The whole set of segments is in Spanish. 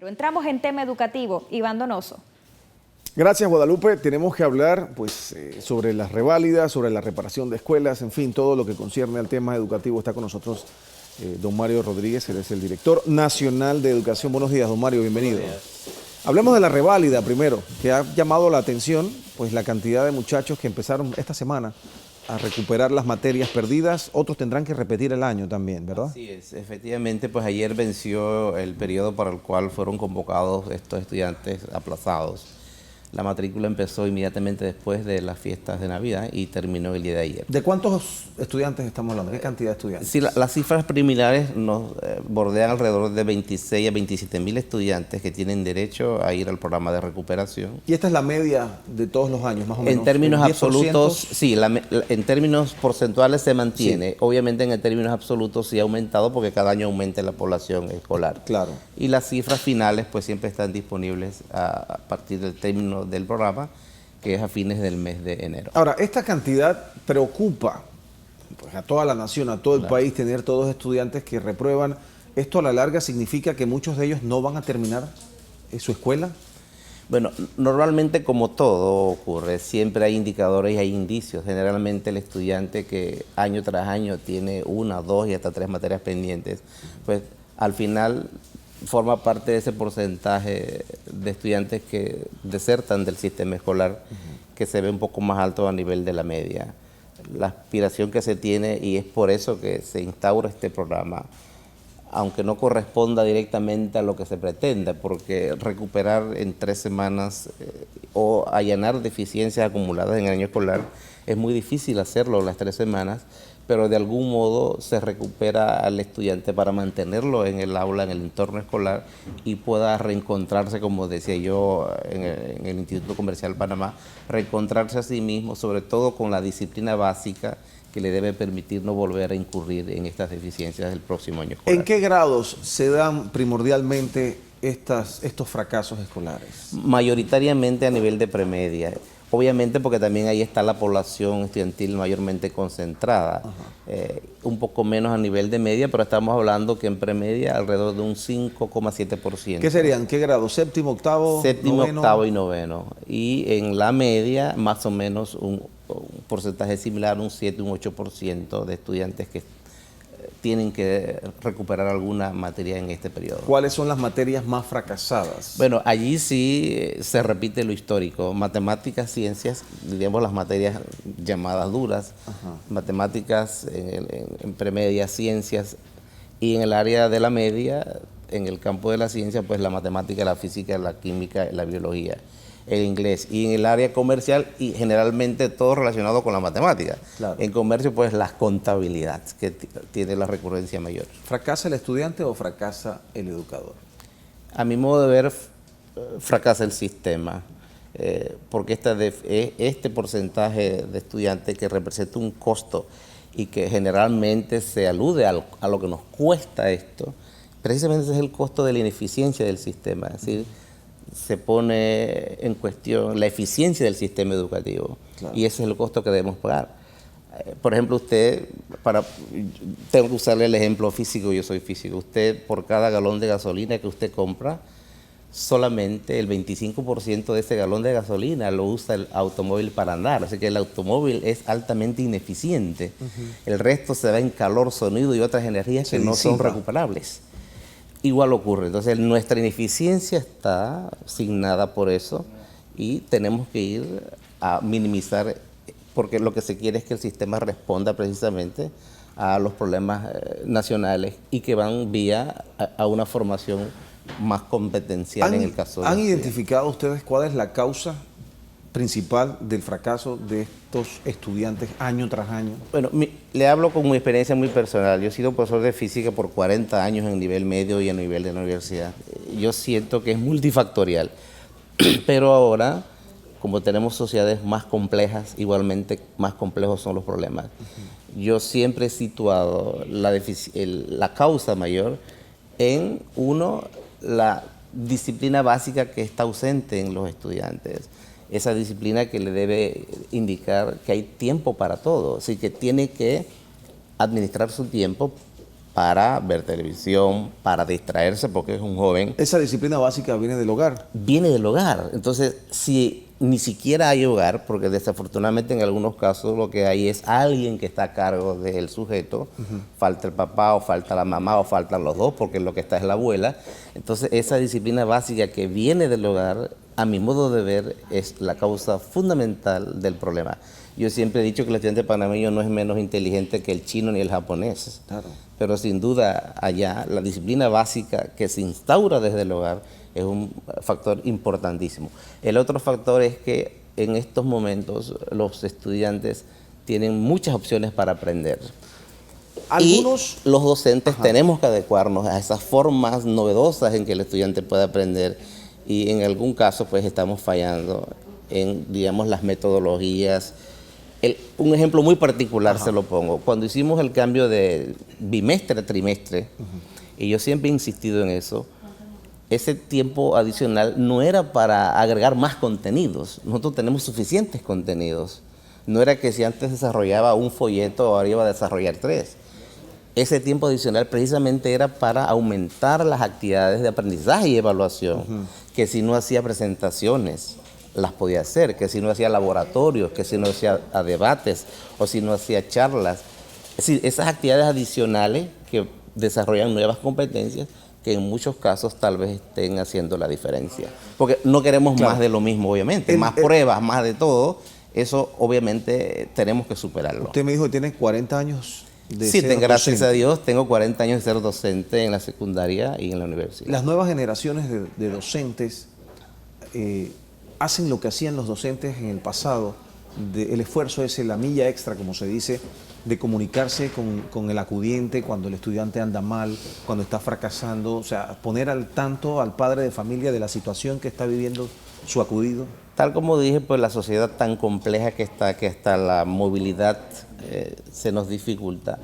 Entramos en tema educativo. Iván Donoso. Gracias, Guadalupe. Tenemos que hablar sobre las reválidas, sobre la reparación de escuelas, en fin, todo lo que concierne al tema educativo. Está con nosotros don Mario Rodríguez, él es el director nacional de educación. Buenos días, don Mario, bienvenido. Hablemos de la reválida primero, que ha llamado la atención pues la cantidad de muchachos que empezaron esta semana a recuperar las materias perdidas. Otros tendrán que repetir el año también, ¿verdad? Así es, efectivamente, pues ayer venció el periodo para el cual fueron convocados estos estudiantes aplazados. La matrícula empezó inmediatamente después de las fiestas de Navidad y terminó el día de ayer. ¿De cuántos estudiantes estamos hablando? ¿Qué cantidad de estudiantes? Sí, las cifras preliminares nos bordean alrededor de 26 a 27 mil estudiantes que tienen derecho a ir al programa de recuperación. ¿Y esta es la media de todos los años, más o menos? En términos ¿10%? absolutos, sí, en términos porcentuales se mantiene. Sí. Obviamente en términos absolutos sí ha aumentado porque cada año aumenta la población escolar. Claro. Y las cifras finales pues siempre están disponibles a partir del término del programa, que es a fines del mes de enero. Ahora, esta cantidad preocupa pues, a toda la nación, a todo el país, tener todos estudiantes que reprueban. ¿Esto a la larga significa que muchos de ellos no van a terminar su escuela? Bueno, normalmente como todo ocurre, siempre hay indicadores y hay indicios. Generalmente el estudiante que año tras año tiene 1, 2 y hasta 3 materias pendientes, pues al final forma parte de ese porcentaje de estudiantes que desertan del sistema escolar, que se ve un poco más alto a nivel de la media. La aspiración que se tiene, y es por eso que se instaura este programa, aunque no corresponda directamente a lo que se pretende, porque recuperar en 3 semanas o allanar deficiencias acumuladas en el año escolar es muy difícil hacerlo en las 3 semanas, pero de algún modo se recupera al estudiante para mantenerlo en el aula, en el entorno escolar, y pueda reencontrarse, como decía yo en el Instituto Comercial Panamá, reencontrarse a sí mismo, sobre todo con la disciplina básica que le debe permitir no volver a incurrir en estas deficiencias del próximo año escolar. ¿En qué grados se dan primordialmente estos fracasos escolares? Mayoritariamente a nivel de premedia. Obviamente porque también ahí está la población estudiantil mayormente concentrada, un poco menos a nivel de media, pero estamos hablando que en premedia alrededor de un 5,7%. ¿Qué serían? ¿Qué grado? ¿Séptimo, octavo, Séptimo, noveno? octavo y noveno. Y en la media más o menos un porcentaje similar, un 7, un 8% de estudiantes que tienen que recuperar alguna materia en este periodo. ¿Cuáles son las materias más fracasadas? Bueno, allí sí se repite lo histórico. Matemáticas, ciencias, diríamos las materias llamadas duras, matemáticas en premedia, ciencias, y en el área de la media, en el campo de la ciencia, pues la matemática, la física, la química, la biología, el inglés, y en el área comercial, y generalmente todo relacionado con la matemática. Claro. En comercio, pues las contabilidades, que tiene la recurrencia mayor. ¿Fracasa el estudiante o fracasa el educador? A mi modo de ver, fracasa el sistema, porque este porcentaje de estudiantes que representa un costo y que generalmente se alude a lo que nos cuesta esto, precisamente ese es el costo de la ineficiencia del sistema, es decir, se pone en cuestión la eficiencia del sistema educativo. Claro. Y ese es el costo que debemos pagar. Por ejemplo, tengo que usarle el ejemplo físico, yo soy físico, usted por cada galón de gasolina que usted compra, solamente el 25% de ese galón de gasolina lo usa el automóvil para andar, así que el automóvil es altamente ineficiente. El resto se da en calor, sonido y otras energías que no son recuperables. Igual ocurre, entonces nuestra ineficiencia está asignada por eso y tenemos que ir a minimizar, porque lo que se quiere es que el sistema responda precisamente a los problemas nacionales y que van vía a una formación más competencial en el caso de... ¿Han identificado ustedes cuál es la causa principal del fracaso de estos estudiantes año tras año? Bueno, le hablo con mi experiencia muy personal. Yo he sido profesor de física por 40 años en nivel medio y a nivel de la universidad. Yo siento que es multifactorial, pero ahora, como tenemos sociedades más complejas, igualmente más complejos son los problemas. Yo siempre he situado la causa mayor en, uno, la disciplina básica que está ausente en los estudiantes. Esa disciplina que le debe indicar que hay tiempo para todo, así que tiene que administrar su tiempo para ver televisión, para distraerse, porque es un joven. Esa disciplina básica viene del hogar. Viene del hogar. Entonces, si ni siquiera hay hogar, porque desafortunadamente en algunos casos lo que hay es alguien que está a cargo del sujeto, falta el papá o falta la mamá o faltan los dos, porque lo que está es la abuela. Entonces, esa disciplina básica que viene del hogar, a mi modo de ver, es la causa fundamental del problema. Yo siempre he dicho que el estudiante panameño no es menos inteligente que el chino ni el japonés. Claro. Pero sin duda allá la disciplina básica que se instaura desde el hogar es un factor importantísimo. El otro factor es que en estos momentos los estudiantes tienen muchas opciones para aprender. Algunos... Y los docentes tenemos que adecuarnos a esas formas novedosas en que el estudiante puede aprender, y en algún caso pues estamos fallando en, digamos, las metodologías. Un ejemplo muy particular se lo pongo. Cuando hicimos el cambio de bimestre a trimestre, y yo siempre he insistido en eso, ese tiempo adicional no era para agregar más contenidos. Nosotros tenemos suficientes contenidos. No era que si antes desarrollaba un folleto, ahora iba a desarrollar 3. Ese tiempo adicional precisamente era para aumentar las actividades de aprendizaje y evaluación, que si no hacía presentaciones, las podía hacer, que si no hacía laboratorios, que si no hacía debates o si no hacía charlas. Es decir, esas actividades adicionales que desarrollan nuevas competencias que en muchos casos tal vez estén haciendo la diferencia. Porque no queremos más de lo mismo, obviamente, más pruebas, más de todo. Eso obviamente tenemos que superarlo. Usted me dijo que tiene 40 años de Sí, ser gracias docente. a Dios, tengo 40 años de ser docente en la secundaria y en la universidad. Las nuevas generaciones de docentes hacen lo que hacían los docentes en el pasado. El esfuerzo ese, la milla extra, como se dice, de comunicarse con el acudiente cuando el estudiante anda mal, cuando está fracasando, o sea, poner al tanto al padre de familia de la situación que está viviendo su acudido. Tal como dije, pues la sociedad tan compleja que está, que hasta la movilidad se nos dificulta,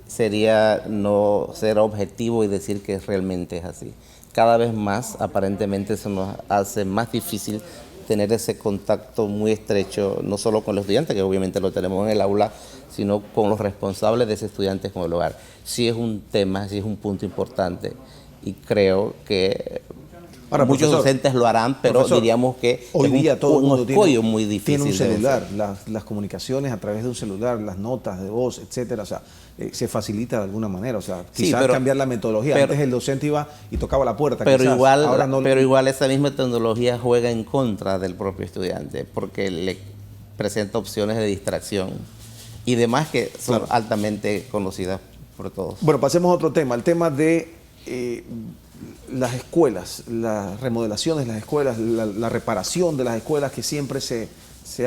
sería no ser objetivo y decir que realmente es así. Cada vez más, aparentemente, se nos hace más difícil tener ese contacto muy estrecho, no solo con los estudiantes, que obviamente lo tenemos en el aula, sino con los responsables de ese estudiante con el hogar. Sí es un tema, sí es un punto importante, y creo que ahora, muchos profesor, docentes lo harán, pero diríamos que hoy día todo el mundo muy difícil tiene un de celular, hacer. las comunicaciones a través de un celular, las notas de voz, etcétera, o sea, se facilita de alguna manera, o sea, Sí, quizás pero- cambiar la metodología. pero- Antes el docente iba y tocaba la puerta, Pero quizás. igual, Ahora no. pero igual esa misma tecnología juega en contra del propio estudiante, porque le presenta opciones de distracción y demás que son altamente conocidas por todos. Bueno, pasemos a otro tema, el tema de las escuelas, las remodelaciones de las escuelas, la reparación de las escuelas que siempre se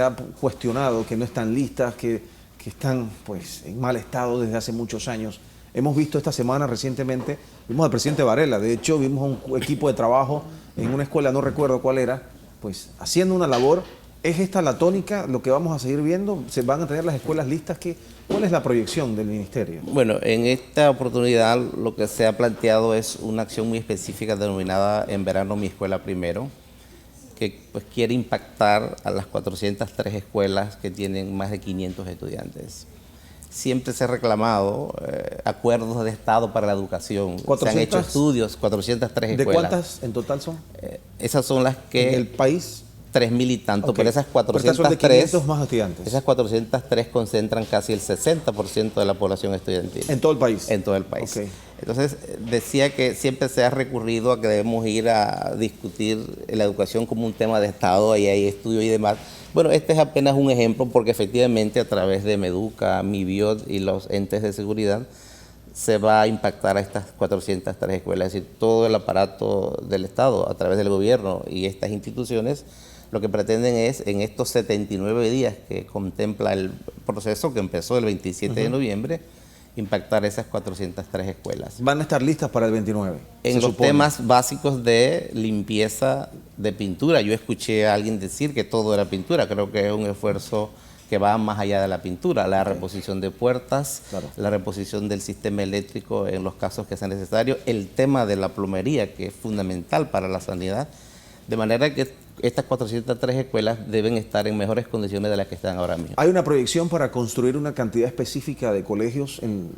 ha cuestionado, que no están listas, que están pues en mal estado desde hace muchos años. Hemos visto esta semana recientemente, vimos al presidente Varela, de hecho vimos un equipo de trabajo en una escuela, no recuerdo cuál era, pues haciendo una labor. ¿Es esta la tónica, lo que vamos a seguir viendo? ¿Se van a tener las escuelas listas? ¿Cuál es la proyección del ministerio? Bueno, en esta oportunidad lo que se ha planteado es una acción muy específica denominada En Verano Mi Escuela Primero, que pues quiere impactar a las 403 escuelas que tienen más de 500 estudiantes. Siempre se ha reclamado acuerdos de Estado para la educación. 400, se han hecho estudios, 403 ¿De escuelas. cuántas en total son? Esas son las que... En el país. 3.000 y tanto, Ok. pero esas Pero estas son de 403... 500 más estudiantes. Esas 403 concentran casi el 60% de la población estudiantil. En todo el país. En todo el país. Ok. Entonces, decía que siempre se ha recurrido a que debemos ir a discutir la educación como un tema de Estado, y hay estudios y demás. Bueno, este es apenas un ejemplo porque efectivamente a través de Meduca, MIBIOT y los entes de seguridad se va a impactar a estas 403 escuelas. Es decir, todo el aparato del Estado a través del gobierno y estas instituciones lo que pretenden es, en estos 79 días que contempla el proceso que empezó el 27 de noviembre, impactar esas 403 escuelas. Van a estar listas para el 29. En se los supone. temas básicos de limpieza de pintura, yo escuché a alguien decir que todo era pintura, creo que es un esfuerzo que va más allá de la pintura, la reposición de puertas, Claro. la reposición del sistema eléctrico en los casos que sea necesario, el tema de la plomería, que es fundamental para la sanidad, de manera que estas 403 escuelas deben estar en mejores condiciones de las que están ahora mismo. ¿Hay una proyección para construir una cantidad específica de colegios en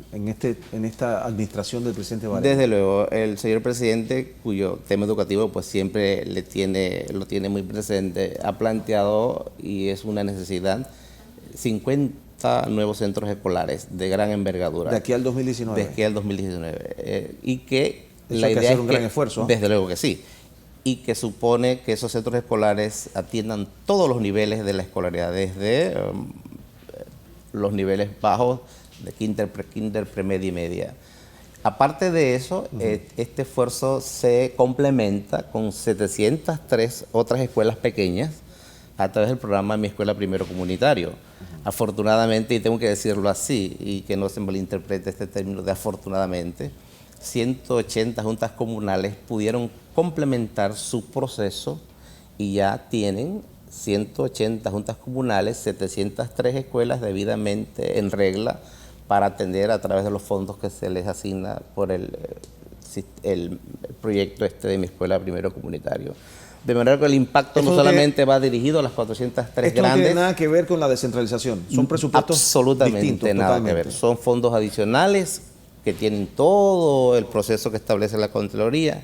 esta administración del presidente Varela? Desde luego, el señor presidente, cuyo tema educativo pues siempre lo tiene muy presente, ha planteado, y es una necesidad, 50 nuevos centros escolares de gran envergadura. De aquí al 2019. De aquí al 2019. Y que Eso la hay que idea hacer es un que, gran esfuerzo. desde luego que sí, y que supone que esos centros escolares atiendan todos los niveles de la escolaridad, desde los niveles bajos de kinder, pre-kinder, premedia y media. Aparte de eso, este esfuerzo se complementa con 703 otras escuelas pequeñas a través del programa Mi Escuela Primero Comunitario. Afortunadamente, y tengo que decirlo así, y que no se malinterprete este término de afortunadamente, 180 juntas comunales pudieron complementar su proceso y ya tienen 180 juntas comunales, 703 escuelas debidamente en regla para atender a través de los fondos que se les asigna por el proyecto de Mi Escuela Primero Comunitario. De manera que el impacto no solamente va dirigido a las 403 esto grandes. No tiene nada que ver con la descentralización, son presupuestos absolutamente distintos, nada totalmente. que ver. Son fondos adicionales que tienen todo el proceso que establece la Contraloría,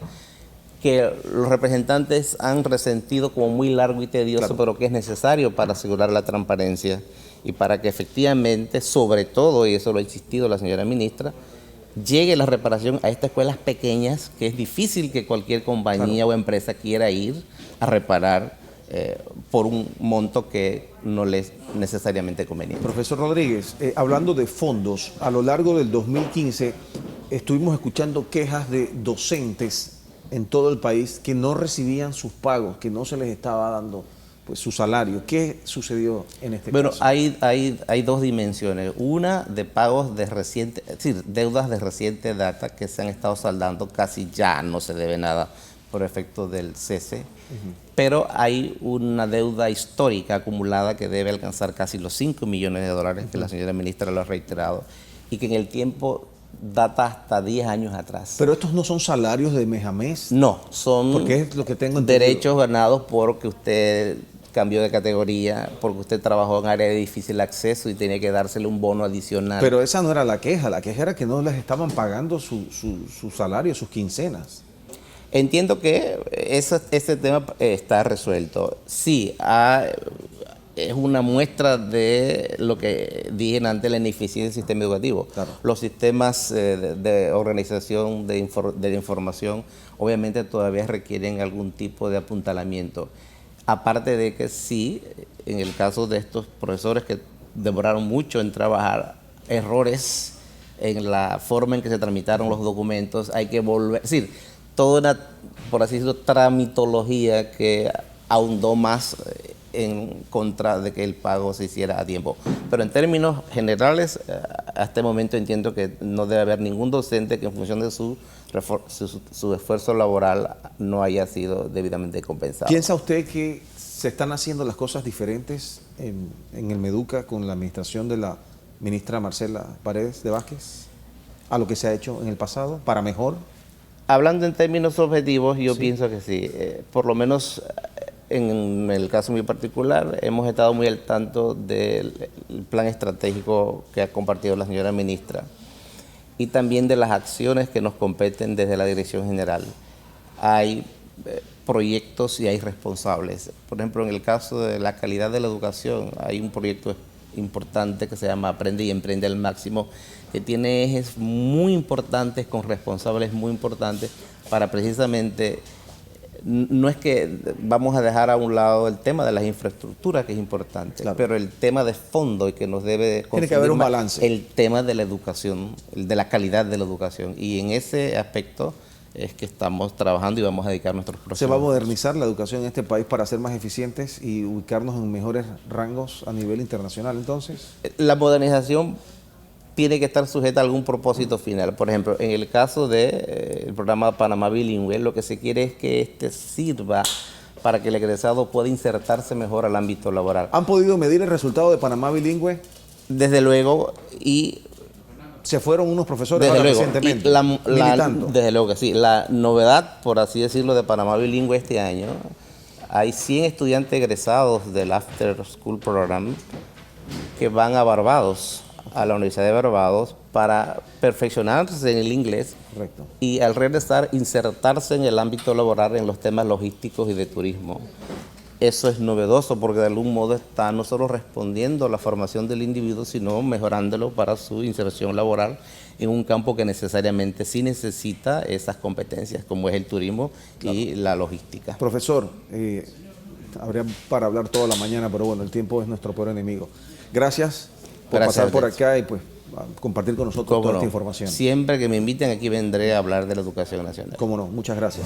que los representantes han resentido como muy largo y tedioso, Claro. pero que es necesario para asegurar la transparencia y para que efectivamente, sobre todo, y eso lo ha insistido la señora ministra, llegue la reparación a estas escuelas pequeñas, que es difícil que cualquier compañía o empresa quiera ir a reparar por un monto que no les necesariamente conveniente. Profesor Rodríguez, hablando de fondos, a lo largo del 2015 estuvimos escuchando quejas de docentes en todo el país que no recibían sus pagos, que no se les estaba dando pues su salario. ¿Qué sucedió en este Bueno, caso? hay dos dimensiones. Una de pagos de reciente, es decir, deudas de reciente data que se han estado saldando, casi ya no se debe nada por efecto del cese, pero hay una deuda histórica acumulada que debe alcanzar casi los 5 millones de dólares, que la señora ministra lo ha reiterado, y que en el tiempo data hasta 10 años atrás. Pero estos no son salarios de mes a mes. No, son Porque es lo que tengo entendido. derechos ganados porque usted cambió de categoría, porque usted trabajó en área de difícil acceso y tenía que dársele un bono adicional. Pero esa no era la queja era que no les estaban pagando su salario, sus quincenas. Entiendo que ese tema está resuelto. Sí, es una muestra de lo que dije antes, la ineficiencia del sistema educativo. Claro. Los sistemas de organización de la información obviamente todavía requieren algún tipo de apuntalamiento. Aparte de que sí, en el caso de estos profesores que demoraron mucho en trabajar, errores en la forma en que se tramitaron los documentos, hay que volver, es decir, toda una, por así decirlo, tramitología que ahondó más en contra de que el pago se hiciera a tiempo. Pero en términos generales, hasta este momento entiendo que no debe haber ningún docente que en función de su esfuerzo laboral no haya sido debidamente compensado. ¿Piensa usted que se están haciendo las cosas diferentes en el Meduca con la administración de la ministra Marcela Paredes de Vázquez a lo que se ha hecho en el pasado, para mejor? Hablando en términos objetivos, yo Sí. pienso que sí. Por lo menos en el caso muy particular, hemos estado muy al tanto del plan estratégico que ha compartido la señora ministra y también de las acciones que nos competen desde la Dirección General. Hay proyectos y hay responsables. Por ejemplo, en el caso de la calidad de la educación, hay un proyecto importante que se llama Aprende y Emprende al Máximo, que tiene ejes muy importantes con responsables muy importantes para precisamente, no es que vamos a dejar a un lado el tema de las infraestructuras, que es importante, Claro. pero el tema de fondo y que nos debe Tiene que haber un más, balance. el tema de la educación, el de la calidad de la educación, y en ese aspecto es que estamos trabajando y vamos a dedicar nuestros próximos. ¿Se va a modernizar la educación en este país para ser más eficientes y ubicarnos en mejores rangos a nivel internacional entonces? La modernización tiene que estar sujeta a algún propósito final. Por ejemplo, en el caso del programa Panamá Bilingüe, lo que se quiere es que este sirva para que el egresado pueda insertarse mejor al ámbito laboral. ¿Han podido medir el resultado de Panamá Bilingüe? Desde luego, y Se fueron unos profesores desde ahora luego, recientemente, y militando. desde luego que sí. La novedad, por así decirlo, de Panamá Bilingüe este año hay 100 estudiantes egresados del After School Program que van a Barbados, a la Universidad de Barbados, para perfeccionarse en el inglés. Correcto. Y al regresar, insertarse en el ámbito laboral en los temas logísticos y de turismo. Eso es novedoso porque de algún modo está no solo respondiendo a la formación del individuo, sino mejorándolo para su inserción laboral en un campo que necesariamente sí necesita esas competencias, como es el turismo y la logística. Profesor, habría para hablar toda la mañana, pero bueno, el tiempo es nuestro peor enemigo. Gracias por pasar por acá y pues a compartir con nosotros toda esta información. Siempre que me inviten aquí vendré a hablar de la educación nacional. Cómo no, muchas gracias.